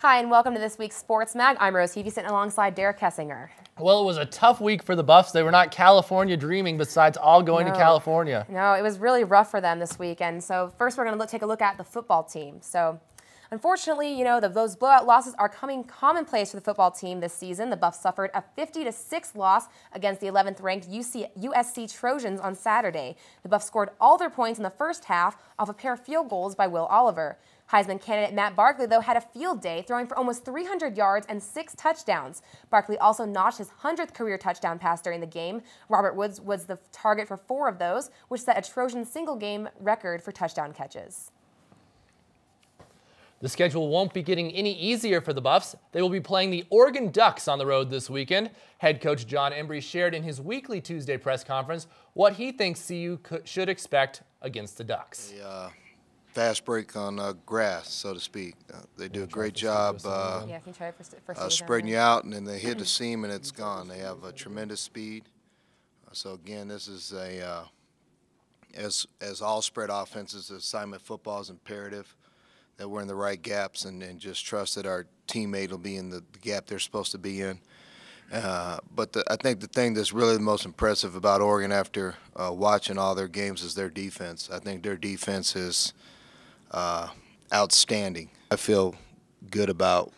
Hi, and welcome to this week's Sports Mag. I'm Rose Heavey, sitting alongside Derek Kessinger. Well, it was a tough week for the Buffs. They were not California dreaming besides all going to California. No, it was really rough for them this weekend. So first we're going to take a look at the football team. So unfortunately, those blowout losses are coming commonplace for the football team this season. The Buffs suffered a 50-6 loss against the 11th-ranked USC Trojans on Saturday. The Buffs scored all their points in the first half off a pair of field goals by Will Oliver. Heisman candidate Matt Barkley, though, had a field day, throwing for almost 300 yards and 6 touchdowns. Barkley also notched his 100th career touchdown pass during the game. Robert Woods was the target for 4 of those, which set a Trojan single-game record for touchdown catches. The schedule won't be getting any easier for the Buffs. They will be playing the Oregon Ducks on the road this weekend. Head coach John Embry shared in his weekly Tuesday press conference what he thinks CU should expect against the Ducks. Fast break on grass, so to speak. They do a great job spreading you out, and then they hit the seam and it's gone. They have a tremendous speed. So again, this is as all spread offenses, assignment football is imperative that we're in the right gaps and just trust that our teammate will be in the gap they're supposed to be in. But I think the thing that's really the most impressive about Oregon after watching all their games is their defense. I think their defense is outstanding. I feel good about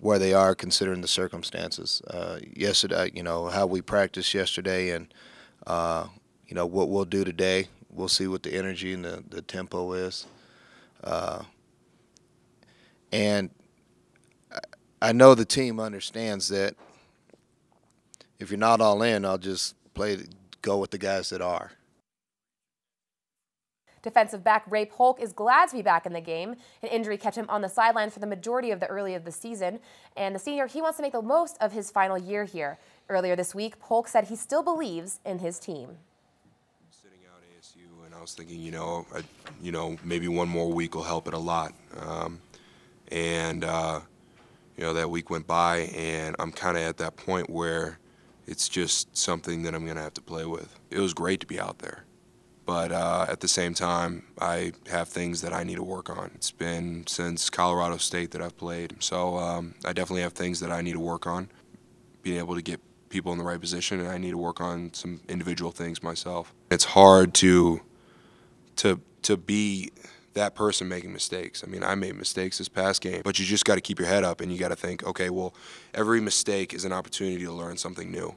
where they are considering the circumstances. Yesterday, how we practiced yesterday and, what we'll do today. We'll see what the energy and the tempo is. And I know the team understands that if you're not all in, I'll just go with the guys that are. Defensive back Ray Polk is glad to be back in the game. An injury kept him on the sideline for the majority of the early of the season. And the senior, he wants to make the most of his final year here. Earlier this week, Polk said he still believes in his team. Sitting out ASU, and I was thinking, maybe one more week will help it a lot. That week went by, and I'm kind of at that point where it's just something that I'm going to have to play with. It was great to be out there. But at the same time, I have things that I need to work on. It's been since Colorado State that I've played. So I definitely have things that I need to work on, being able to get people in the right position, and I need to work on some individual things myself. It's hard to be that person making mistakes. I mean, I made mistakes this past game, but you just got to keep your head up and you got to think, okay, well, every mistake is an opportunity to learn something new.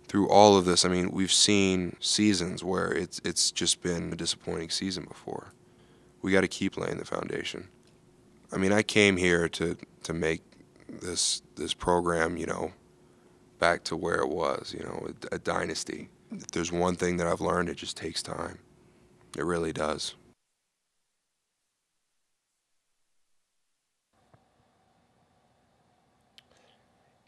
Through all of this, I mean, we've seen seasons where it's just been a disappointing season before. We got to keep laying the foundation. I mean, I came here to make this program, back to where it was, a dynasty. If there's one thing that I've learned, it just takes time. It really does.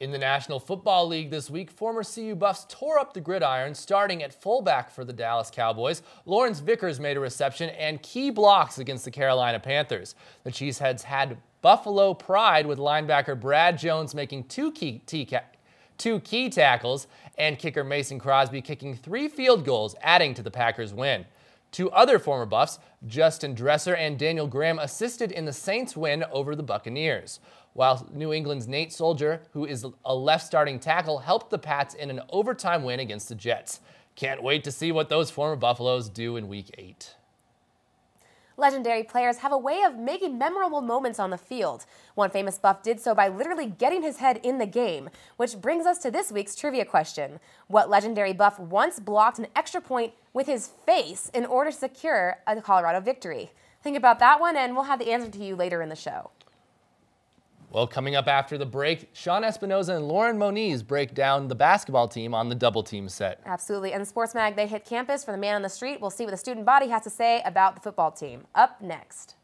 In the National Football League this week, former CU Buffs tore up the gridiron, starting at fullback for the Dallas Cowboys. Lawrence Vickers made a reception and key blocks against the Carolina Panthers. The Cheeseheads had Buffalo pride with linebacker Brad Jones making two key tackles and kicker Mason Crosby kicking 3 field goals, adding to the Packers' win. 2 other former Buffs, Justin Dresser and Daniel Graham, assisted in the Saints' win over the Buccaneers, while New England's Nate Soldier, who is a left starting tackle, helped the Pats in an overtime win against the Jets. Can't wait to see what those former Buffaloes do in Week 8. Legendary players have a way of making memorable moments on the field. One famous Buff did so by literally getting his head in the game, which brings us to this week's trivia question. What legendary Buff once blocked an extra point with his face in order to secure a Colorado victory? Think about that one, and we'll have the answer to you later in the show. Well, coming up after the break, Sean Espinoza and Lauren Moniz break down the basketball team on the double team set. Absolutely. And the Sports Mag, they hit campus for the man on the street. We'll see what the student body has to say about the football team. Up next.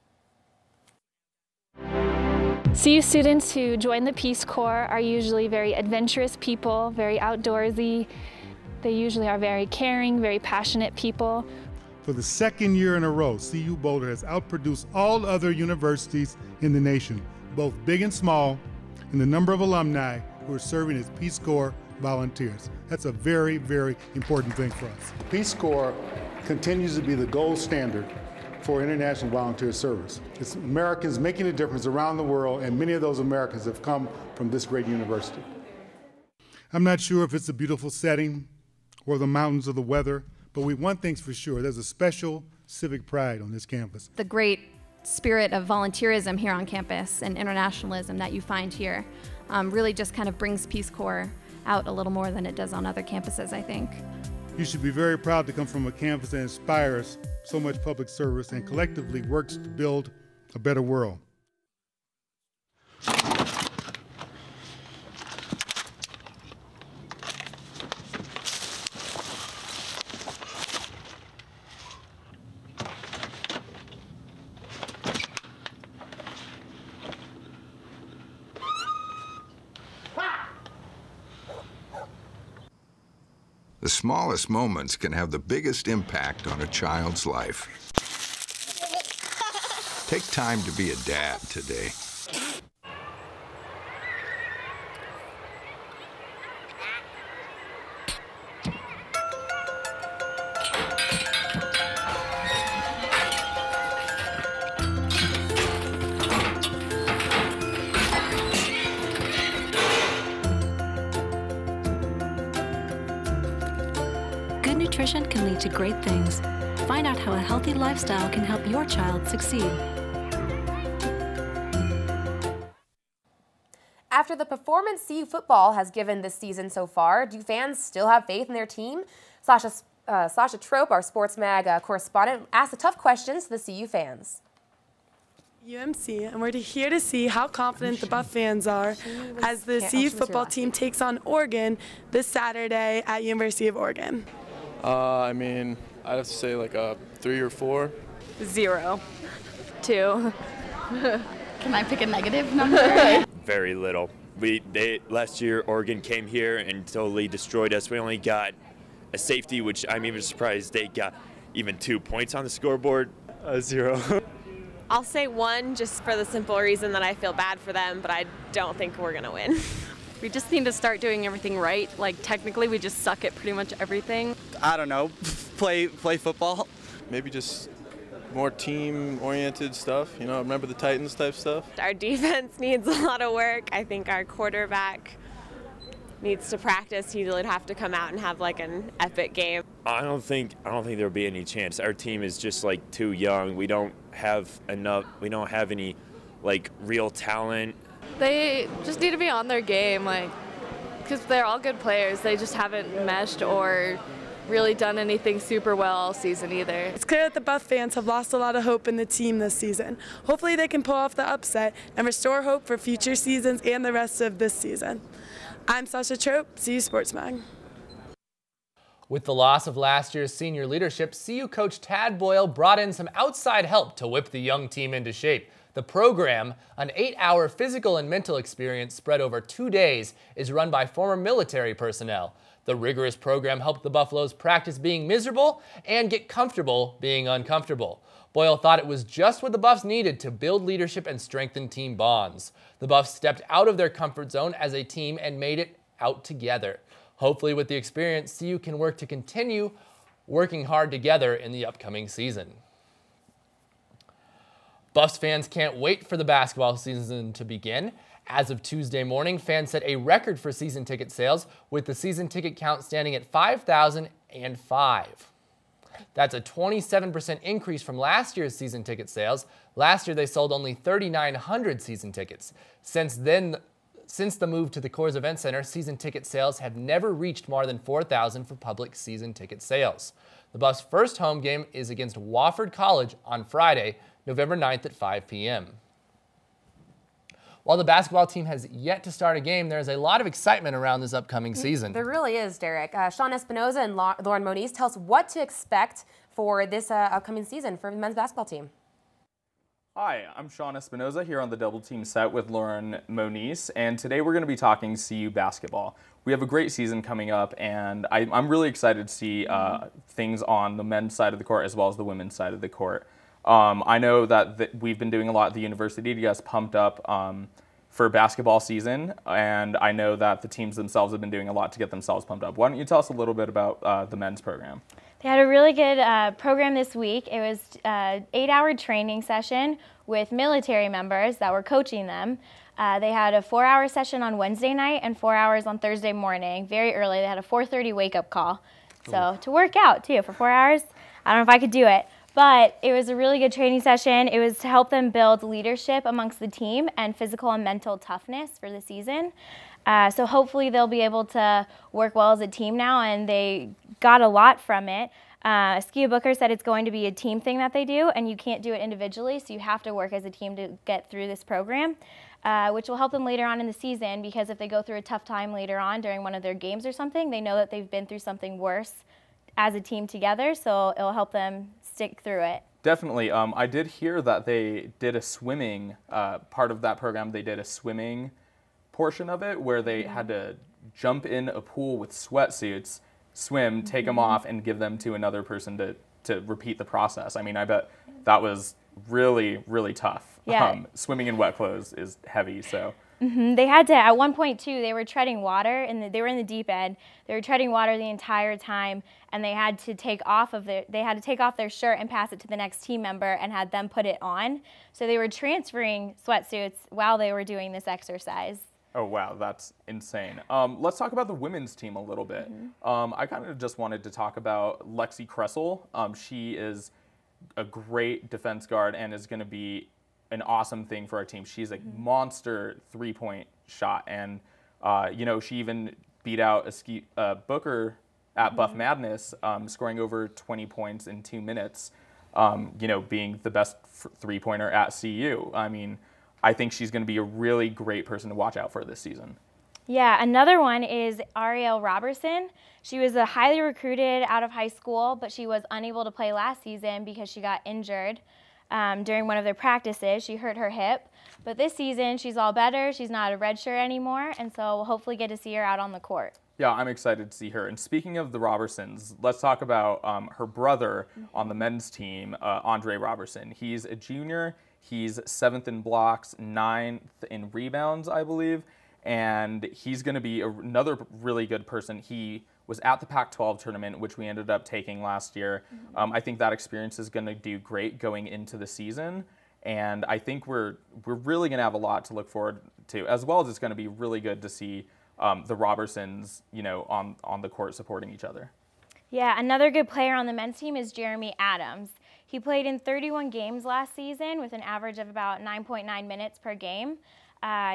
CU students who join the Peace Corps are usually very adventurous people, very outdoorsy. They usually are very caring, very passionate people. For the second year in a row, CU Boulder has outproduced all other universities in the nation, both big and small, in the number of alumni who are serving as Peace Corps volunteers. That's a very, very important thing for us. Peace Corps continues to be the gold standard for international volunteer service. It's Americans making a difference around the world, and many of those Americans have come from this great university. I'm not sure if it's the beautiful setting or the mountains or the weather, but one thing's for sure, there's a special civic pride on this campus. The great spirit of volunteerism here on campus and internationalism that you find here really just kind of brings Peace Corps out a little more than it does on other campuses, I think. You should be very proud to come from a campus that inspires so much public service and collectively works to build a better world. The smallest moments can have the biggest impact on a child's life. Take time to be a dad today. Good nutrition can lead to great things. Find out how a healthy lifestyle can help your child succeed. After the performance CU football has given this season so far, do fans still have faith in their team? Sasha Trope, our Sports Mag correspondent, asked the tough questions to the CU fans. UMC, and we're here to see how confident the Buff fans are as the CU football team takes on Oregon this Saturday at University of Oregon. I mean, I'd have to say like a 3 or 4. 0. 2. Can I pick a negative number? Very little. Last year, Oregon came here and totally destroyed us. We only got a safety, which I'm even surprised they got even 2 points on the scoreboard. 0. I'll say 1 just for the simple reason that I feel bad for them, but I don't think we're going to win. We just need to start doing everything right. Like, technically, we just suck at pretty much everything. I don't know. Play football. Maybe just more team-oriented stuff, you know, remember the Titans type stuff. Our defense needs a lot of work. I think our quarterback needs to practice. He would have to come out and have like an epic game. I don't think there'll be any chance. Our team is just like too young. We don't have any like real talent. They just need to be on their game, like, because they're all good players. They just haven't meshed or really done anything super well all season either. It's clear that the Buff fans have lost a lot of hope in the team this season. Hopefully they can pull off the upset and restore hope for future seasons and the rest of this season. I'm Sasha Trope, CU Sports Mag. With the loss of last year's senior leadership, CU coach Tad Boyle brought in some outside help to whip the young team into shape. The program, an 8-hour physical and mental experience spread over 2 days, is run by former military personnel. The rigorous program helped the Buffaloes practice being miserable and get comfortable being uncomfortable. Boyle thought it was just what the Buffs needed to build leadership and strengthen team bonds. The Buffs stepped out of their comfort zone as a team and made it out together. Hopefully with the experience, CU can work to continue working hard together in the upcoming season. Buffs fans can't wait for the basketball season to begin. As of Tuesday morning, fans set a record for season ticket sales, with the season ticket count standing at 5,005. That's a 27% increase from last year's season ticket sales. Last year, they sold only 3,900 season tickets. Since the move to the Coors Event Center, season ticket sales have never reached more than 4,000 for public season ticket sales. The Buffs' first home game is against Wofford College on Friday, November 9th at 5 p.m. While the basketball team has yet to start a game, there is a lot of excitement around this upcoming season. There really is, Derek. Sean Espinoza and Lauren Moniz tell us what to expect for this upcoming season for the men's basketball team. Hi, I'm Sean Espinoza here on the Double Team set with Lauren Moniz, and today we're going to be talking CU basketball. We have a great season coming up, and I'm really excited to see things on the men's side of the court as well as the women's side of the court. I know that we've been doing a lot at the university to get us pumped up for basketball season, and I know that the teams themselves have been doing a lot to get themselves pumped up. Why don't you tell us a little bit about the men's program? They had a really good program this week. It was an 8-hour training session with military members that were coaching them. They had a 4-hour session on Wednesday night and 4 hours on Thursday morning, very early. They had a 4:30 wake-up call. So to work out, too, for 4 hours, I don't know if I could do it. But it was a really good training session. It was to help them build leadership amongst the team and physical and mental toughness for the season. So hopefully they'll be able to work well as a team now, and they got a lot from it. Askia Booker said it's going to be a team thing that they do, and you can't do it individually, so you have to work as a team to get through this program, which will help them later on in the season, because if they go through a tough time later on during one of their games or something, they know that they've been through something worse as a team together, so it'll help them stick through it. Definitely. I did hear that they did a swimming, part of that program, they did a swimming portion of it where they had to jump in a pool with sweatsuits, swim, take them off, and give them to another person to repeat the process. I mean, I bet that was really, really tough. Yeah. Swimming in wet clothes is heavy, so. They had to, at one point too, they were treading water, and they were in the deep end. They were treading water the entire time, and they had to take off their shirt and pass it to the next team member and had them put it on. So they were transferring sweatsuits while they were doing this exercise. Oh, wow, that's insane. Let's talk about the women's team a little bit. I kind of just wanted to talk about Lexi Kressel. She is a great defense guard and is going to be an awesome thing for our team. She's a monster three-point shot, and you know, she even beat out Askia Booker at Buff Madness, scoring over 20 points in 2 minutes, you know, being the best three-pointer at CU. I mean, I think she's going to be a really great person to watch out for this season. Yeah, another one is Ariel Robertson. She was highly recruited out of high school, but she was unable to play last season because she got injured during one of their practices. She hurt her hip. But this season, she's all better. She's not a redshirt anymore, and so we'll hopefully get to see her out on the court. Yeah, I'm excited to see her. And speaking of the Robertsons, let's talk about her brother on the men's team, Andre Robertson. He's a junior. He's 7th in blocks, 9th in rebounds, I believe. And he's going to be another really good person. He was at the Pac-12 tournament, which we ended up taking last year. I think that experience is going to do great going into the season. And I think we're really going to have a lot to look forward to, as well as it's going to be really good to see the Robertsons, you know, on the court supporting each other. Yeah, another good player on the men's team is Jeremy Adams. He played in 31 games last season with an average of about 9.9 minutes per game.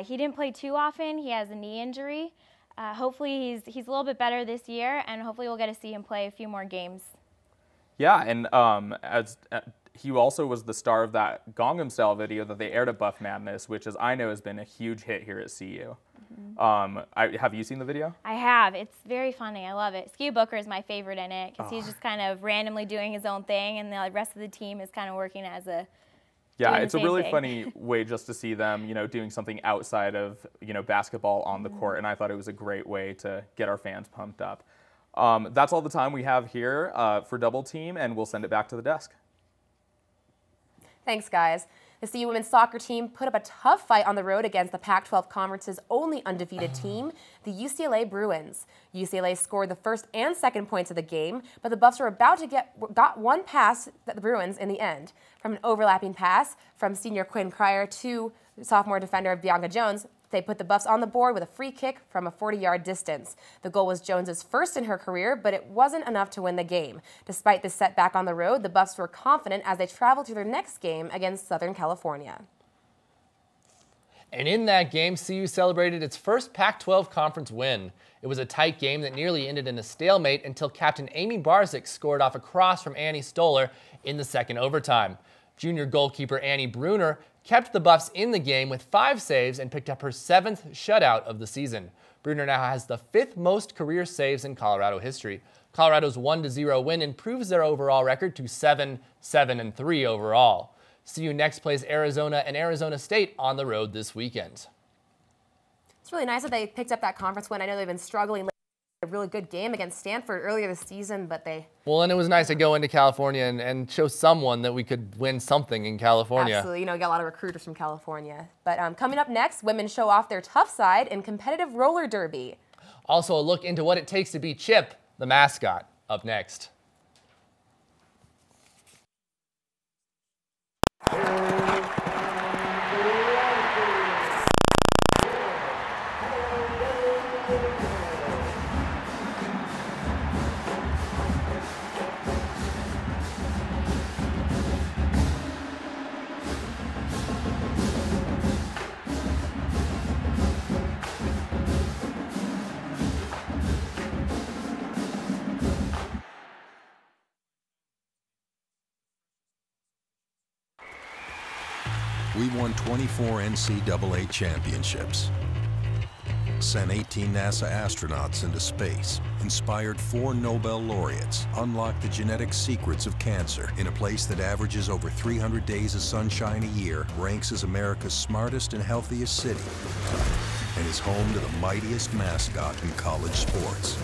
He didn't play too often. He has a knee injury. Hopefully he's a little bit better this year, and hopefully we'll get to see him play a few more games. Yeah, and he also was the star of that Gangnam Style video that they aired at Buff Madness, which, as I know, has been a huge hit here at CU. Have you seen the video? I have. It's very funny. I love it. Askia Booker is my favorite in it because he's just kind of randomly doing his own thing, and the rest of the team is kind of working as a Yeah, it's a really funny way just to see them, you know, doing something outside of, you know, basketball on the court, and I thought it was a great way to get our fans pumped up. That's all the time we have here for Double Team, and we'll send it back to the desk. Thanks, guys. The CU women's soccer team put up a tough fight on the road against the Pac-12 Conference's only undefeated team, the UCLA Bruins. UCLA scored the first and second points of the game, but the Buffs were about to got one past the Bruins in the end. From an overlapping pass from senior Quinn Cryer to sophomore defender Bianca Jones, they put the Buffs on the board with a free kick from a 40-yard distance. The goal was Jones's first in her career, but it wasn't enough to win the game. Despite the setback on the road, the Buffs were confident as they traveled to their next game against Southern California. And in that game, CU celebrated its first Pac-12 conference win. It was a tight game that nearly ended in a stalemate until Captain Amy Barczyk scored off a cross from Annie Stoller in the second overtime. Junior goalkeeper Annie Bruner kept the Buffs in the game with 5 saves and picked up her 7th shutout of the season. Bruner now has the 5th most career saves in Colorado history. Colorado's 1-0 win improves their overall record to 7-7-3 overall. CU next plays Arizona and Arizona State on the road this weekend. It's really nice that they picked up that conference win. I know they've been struggling. A really good game against Stanford earlier this season, but they... Well, and it was nice to go into California and show someone that we could win something in California. Absolutely. You know, we got a lot of recruiters from California. But coming up next, women show off their tough side in competitive roller derby. Also, a look into what it takes to be Chip, the mascot, up next. We won 24 NCAA championships, sent 18 NASA astronauts into space, inspired 4 Nobel laureates, unlocked the genetic secrets of cancer in a place that averages over 300 days of sunshine a year, ranks as America's smartest and healthiest city, and is home to the mightiest mascot in college sports.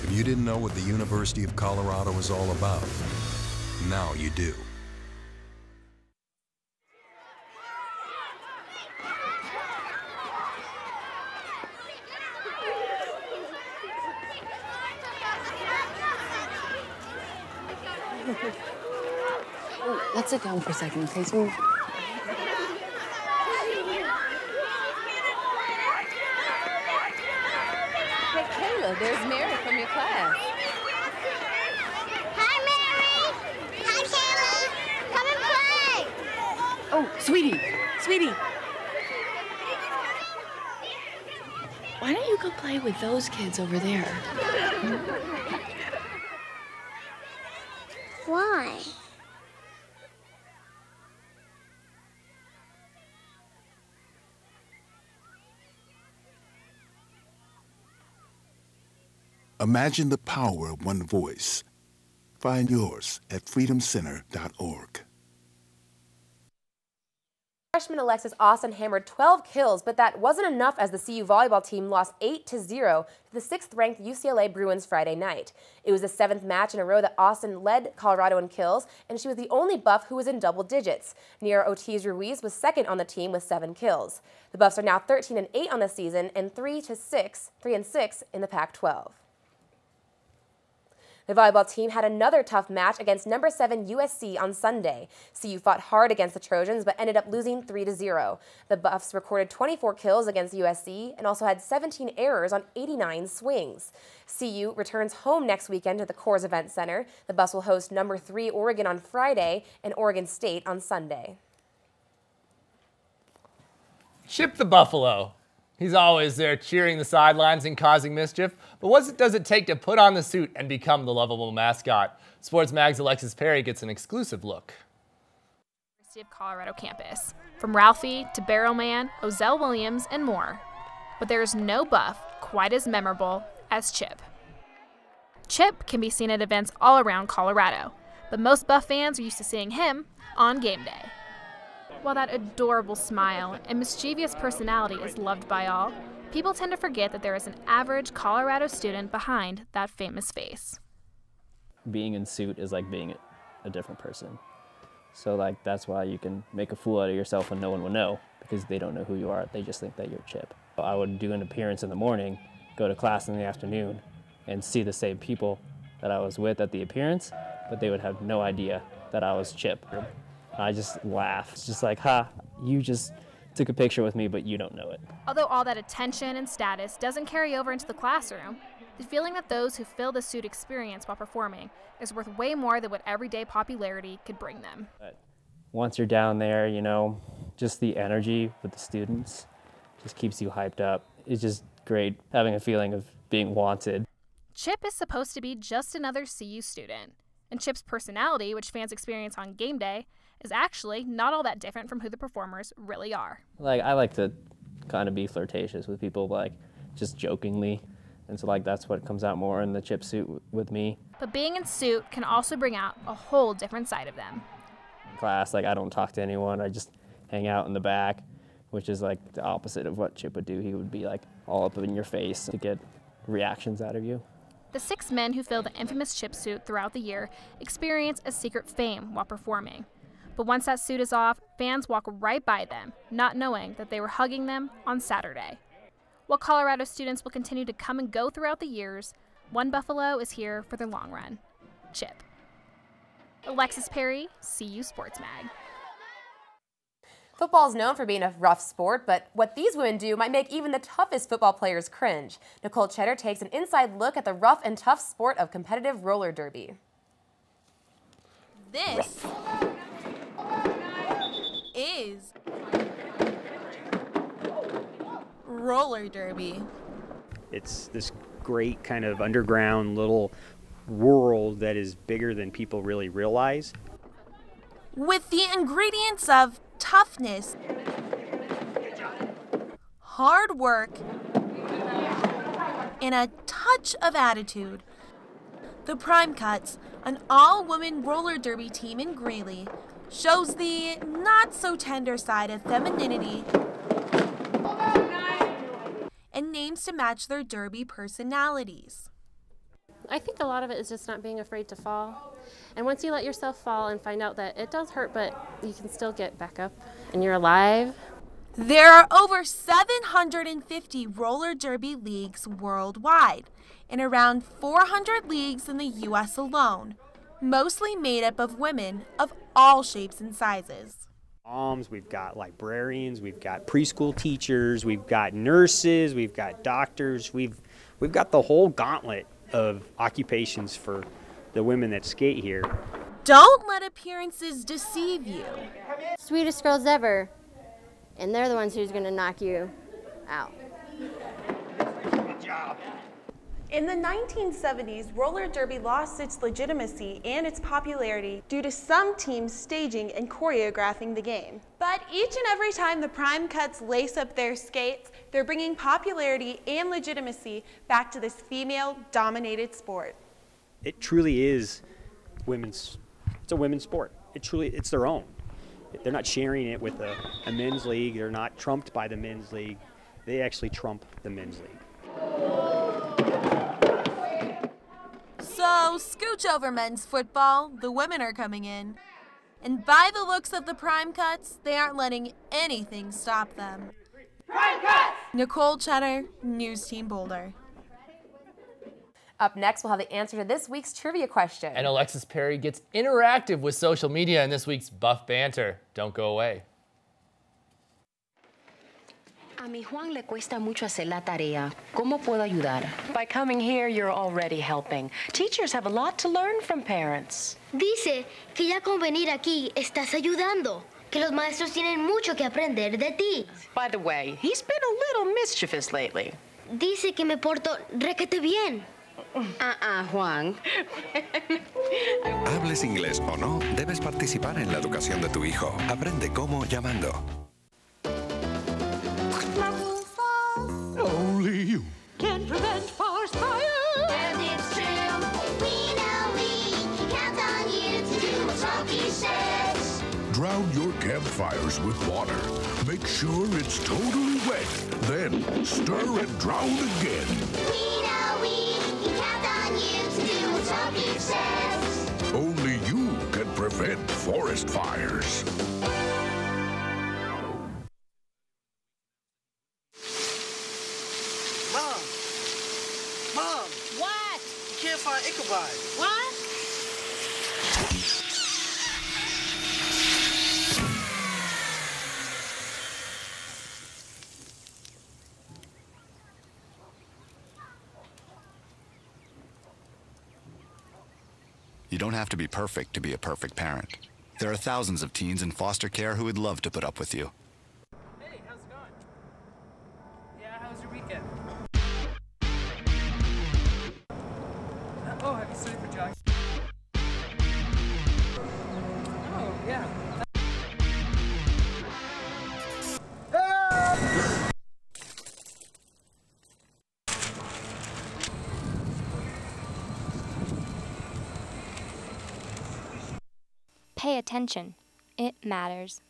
If you didn't know what the University of Colorado is all about, now you do. Let's sit down for a second, okay? So Hey, Kayla, there's Mary from your class. Hi, Mary. Hi, Kayla. Come and play. Oh, sweetie, sweetie. Why don't you go play with those kids over there? Why? Imagine the power of one voice. Find yours at freedomcenter.org. Freshman Alexis Austin hammered 12 kills, but that wasn't enough as the CU volleyball team lost 8-0 to the 6th-ranked UCLA Bruins Friday night. It was the 7th match in a row that Austin led Colorado in kills, and she was the only Buff who was in double digits. Nira Ortiz-Ruiz was second on the team with 7 kills. The Buffs are now 13-8 on the season and 3-6 in the Pac-12. The volleyball team had another tough match against number 7 USC on Sunday. CU fought hard against the Trojans but ended up losing 3-0. The Buffs recorded 24 kills against USC and also had 17 errors on 89 swings. CU returns home next weekend to the Coors Event Center. The Buffs will host number 3 Oregon on Friday and Oregon State on Sunday. Chip the Buffalo. He's always there cheering the sidelines and causing mischief, but what does it take to put on the suit and become the lovable mascot? Sports Mag's Alexis Perry gets an exclusive look. University of Colorado campus, from Ralphie to Barrelman, Ozell Williams, and more. But there is no Buff quite as memorable as Chip. Chip can be seen at events all around Colorado, but most Buff fans are used to seeing him on game day. While that adorable smile and mischievous personality is loved by all, people tend to forget that there is an average Colorado student behind that famous face. Being in suit is like being a different person. So like that's why you can make a fool out of yourself and no one will know, because they don't know who you are. They just think that you're Chip. I would do an appearance in the morning, go to class in the afternoon, and see the same people that I was with at the appearance, but they would have no idea that I was Chip. I just laugh. It's just like, ha, you just took a picture with me, but you don't know it. Although all that attention and status doesn't carry over into the classroom, the feeling that those who fill the suit experience while performing is worth way more than what everyday popularity could bring them. But once you're down there, you know, just the energy with the students just keeps you hyped up. It's just great having a feeling of being wanted. Chip is supposed to be just another CU student, and Chip's personality, which fans experience on game day, is actually not all that different from who the performers really are. Like, I like to kind of be flirtatious with people, like, just jokingly. And so, like, that's what comes out more in the Chip suit with me. But being in suit can also bring out a whole different side of them. In class, like, I don't talk to anyone. I just hang out in the back, which is, like, the opposite of what Chip would do. He would be, like, all up in your face to get reactions out of you. The 6 men who fill the infamous Chip suit throughout the year experience a secret fame while performing. But once that suit is off, fans walk right by them, not knowing that they were hugging them on Saturday. While Colorado students will continue to come and go throughout the years, one Buffalo is here for the long run, Chip. Alexis Perry, CU Sports Mag. Football is known for being a rough sport, but what these women do might make even the toughest football players cringe. Nicole Cheddar takes an inside look at the rough and tough sport of competitive roller derby. This is roller derby. It's this great kind of underground little world that is bigger than people really realize. With the ingredients of toughness, hard work, and a touch of attitude. The Prime Cuts, an all-women roller derby team in Greeley, shows the not-so-tender side of femininity and names to match their derby personalities. I think a lot of it is just not being afraid to fall. And once you let yourself fall and find out that it does hurt, but you can still get back up and you're alive. There are over 750 roller derby leagues worldwide and around 400 leagues in the U.S. alone, mostly made up of women of all shapes and sizes. Moms, we've got librarians, we've got preschool teachers, we've got nurses, we've got doctors, we've got the whole gauntlet of occupations for the women that skate here. Don't let appearances deceive you. Sweetest girls ever, and they're the ones who's going to knock you out. Good job. In the 1970s, roller derby lost its legitimacy and its popularity due to some teams staging and choreographing the game. But each and every time the Prime Cuts lace up their skates, they're bringing popularity and legitimacy back to this female-dominated sport. It truly is it's a women's sport. It's their own. They're not sharing it with a men's league. They're not trumped by the men's league. They actually trump the men's league. So, scooch over men's football, the women are coming in. And by the looks of the Prime Cuts, they aren't letting anything stop them. Prime Cuts! Nicole Cheddar, News Team Boulder. Up next, we'll have the answer to this week's trivia question. And Alexis Perry gets interactive with social media in this week's Buff Banter. Don't go away. A mi Juan le cuesta mucho hacer la tarea. ¿Cómo puedo ayudar? By coming here, you're already helping. Teachers have a lot to learn from parents. Dice que ya con venir aquí estás ayudando, que los maestros tienen mucho que aprender de ti. By the way, he's been a little mischievous lately. Dice que me porto requete bien. Juan. Hables inglés o no, debes participar en la educación de tu hijo. Aprende cómo llamando. Only you can prevent forest fire. And it's true. We know we can count on you to do what Rocky says. Drown your campfires with water. Make sure it's totally wet. Then stir and drown again. We know we can count on you to do what Rocky says. Only you can prevent forest fires. Mom! What? You can't find Ichabod. What? You don't have to be perfect to be a perfect parent. There are thousands of teens in foster care who would love to put up with you. Hey, how's it going? Yeah, how was your weekend? Oh, have you studied for jogging? Oh, yeah. Pay attention. It matters.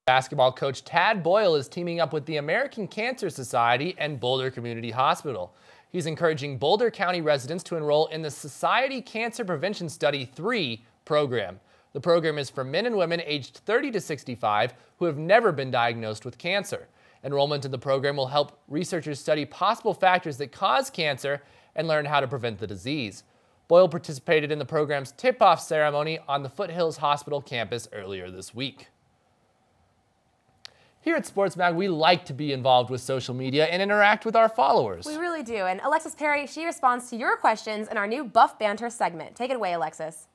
Basketball coach Tad Boyle is teaming up with the American Cancer Society and Boulder Community Hospital. He's encouraging Boulder County residents to enroll in the Society Cancer Prevention Study 3 program. The program is for men and women aged 30 to 65 who have never been diagnosed with cancer. Enrollment in the program will help researchers study possible factors that cause cancer and learn how to prevent the disease. Boyle participated in the program's tip-off ceremony on the Foothills Hospital campus earlier this week. Here at SportsMag, we like to be involved with social media and interact with our followers. We really do. And Alexis Perry, she responds to your questions in our new Buff Banter segment. Take it away, Alexis.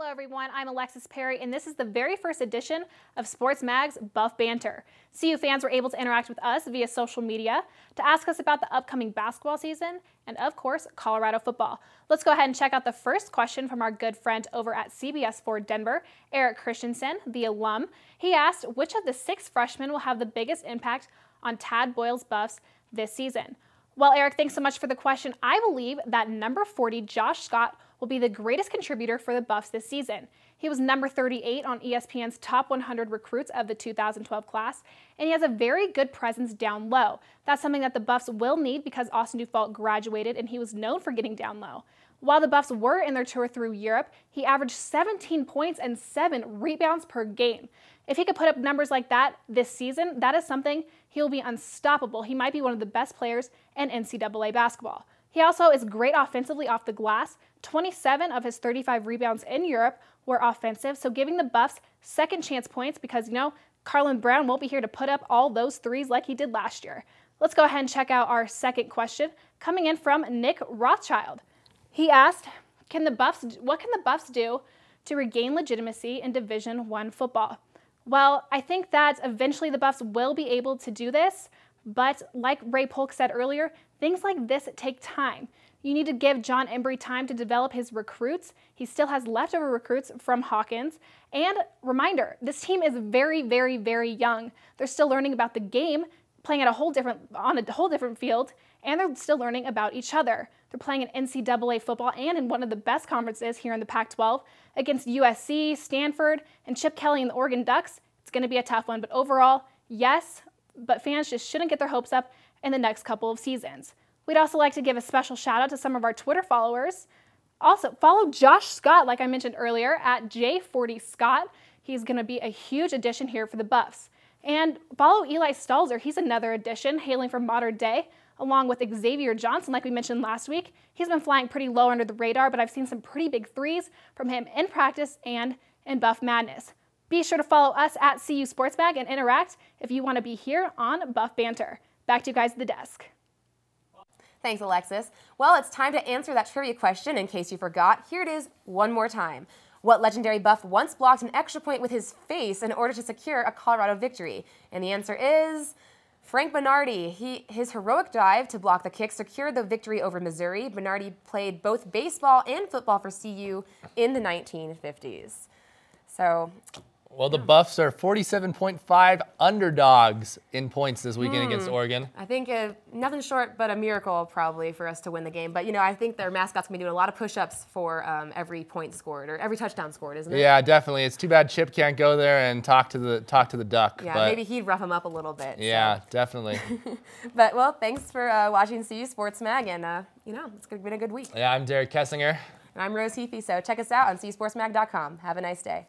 Hello everyone, I'm Alexis Perry, and this is the very first edition of Sports Mag's Buff Banter. CU fans were able to interact with us via social media to ask us about the upcoming basketball season and, of course, Colorado football. Let's go ahead and check out the first question from our good friend over at CBS 4 Denver, Eric Christensen, the alum. He asked, which of the 6 freshmen will have the biggest impact on Tad Boyle's Buffs this season? Well, Eric, thanks so much for the question. I believe that number 40, Josh Scott, will be the greatest contributor for the Buffs this season. He was number 38 on ESPN's top 100 recruits of the 2012 class, and he has a very good presence down low. That's something that the Buffs will need because Austin Dufault graduated and he was known for getting down low. While the Buffs were in their tour through Europe, he averaged 17 points and 7 rebounds per game. If he could put up numbers like that this season, that is something he'll be unstoppable. He might be one of the best players in NCAA basketball. He also is great offensively off the glass. 27 of his 35 rebounds in Europe were offensive, so giving the Buffs second chance points because, you know, Carlin Brown won't be here to put up all those threes like he did last year. Let's go ahead and check out our second question coming in from Nick Rothschild. He asked, what can the Buffs do to regain legitimacy in Division I football? Well, I think that eventually the Buffs will be able to do this, but like Ray Polk said earlier, things like this take time. You need to give John Embry time to develop his recruits. He still has leftover recruits from Hawkins. And reminder, this team is very, very, very young. They're still learning about the game, playing on a whole different field, and they're still learning about each other. They're playing in NCAA football and in one of the best conferences here in the Pac-12 against USC, Stanford, and Chip Kelly and the Oregon Ducks. It's going to be a tough one, but overall, yes, but fans just shouldn't get their hopes up in the next couple of seasons. We'd also like to give a special shout out to some of our Twitter followers. Also, follow Josh Scott, like I mentioned earlier, at J40Scott. He's going to be a huge addition here for the Buffs. And follow Eli Stalzer. He's another addition, hailing from Modern Day, along with Xavier Johnson, like we mentioned last week. He's been flying pretty low under the radar, but I've seen some pretty big threes from him in practice and in Buff Madness. Be sure to follow us at CU Sports Mag and interact if you want to be here on Buff Banter. Back to you guys at the desk. Thanks, Alexis. Well, it's time to answer that trivia question in case you forgot. Here it is one more time. What legendary Buff once blocked an extra point with his face in order to secure a Colorado victory? And the answer is Frank Bernardi. His heroic dive to block the kick secured the victory over Missouri. Bernardi played both baseball and football for CU in the 1950s. So, well, the Buffs are 47.5 underdogs in points this weekend against Oregon. I think nothing short but a miracle probably for us to win the game. But, you know, I think their mascot's going to be doing a lot of push-ups for every point scored or every touchdown scored, isn't it? Yeah, definitely. It's too bad Chip can't go there and talk to the duck. Yeah, but maybe he'd rough him up a little bit. Yeah, so. definitely. But, well, thanks for watching CU Sports Mag, and, you know, it's been a good week. Yeah, I'm Derek Kessinger. And I'm Rose Heafy, so check us out on cusportsmag.com. Have a nice day.